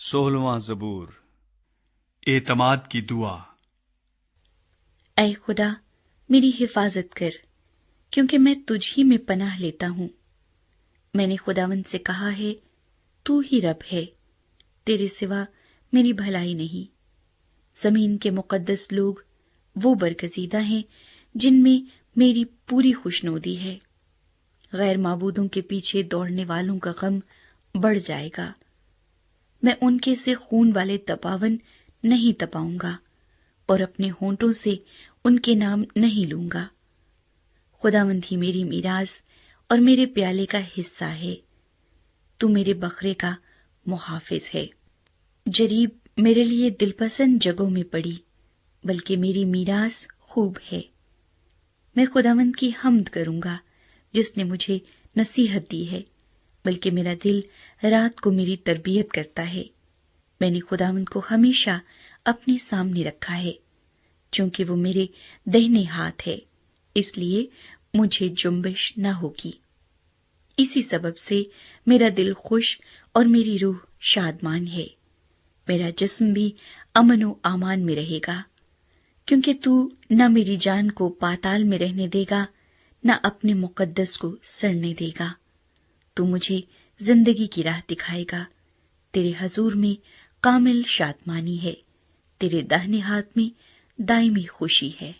16واں زبور، اعتماد کی دعا۔ اے خدا میری حفاظت کر، کیونکہ میں تجھ ہی میں پناہ لیتا ہوں۔ میں نے خداوند سے کہا ہے، تو ہی رب ہے، تیرے سوا میری بھلائی نہیں۔ زمین کے مقدس لوگ وہ برگزیدہ ہیں جن میں میری پوری خوشنودی ہے۔ غیر معبودوں کے پیچھے دوڑنے والوں کا غم بڑھ جائے گا۔ میں ان کے سے خون والے تپاون نہیں تپاؤں گا، اور اپنے ہونٹوں سے ان کے نام نہیں لوں گا۔ خداوند ہی میری میراث اور میرے پیالے کا حصہ ہے، تو میرے بکرے کا محافظ ہے۔ جریب میرے لیے دل پسند جگہوں میں پڑی، بلکہ میری میراث خوب ہے۔ میں خداوند کی حمد کروں گا جس نے مجھے نصیحت دی ہے، بلکہ میرا دل رات کو میری تربیت کرتا ہے۔ میں نے خداوند کو ہمیشہ اپنے سامنے رکھا ہے، چونکہ وہ میرے دہنے ہاتھ ہے، اس لیے مجھے جنبش نہ ہوگی۔ اسی سبب سے میرا دل خوش اور میری روح شادمان ہے۔ میرا جسم بھی امن و امان میں رہے گا، کیونکہ تو نہ میری جان کو پاتال میں رہنے دے گا، نہ اپنے مقدس کو سڑنے دے گا۔ تو مجھے زندگی کی راہ دکھائے گا۔ تیرے حضور میں کامل شادمانی ہے، تیرے داہنے ہاتھ میں دائمی خوشی ہے۔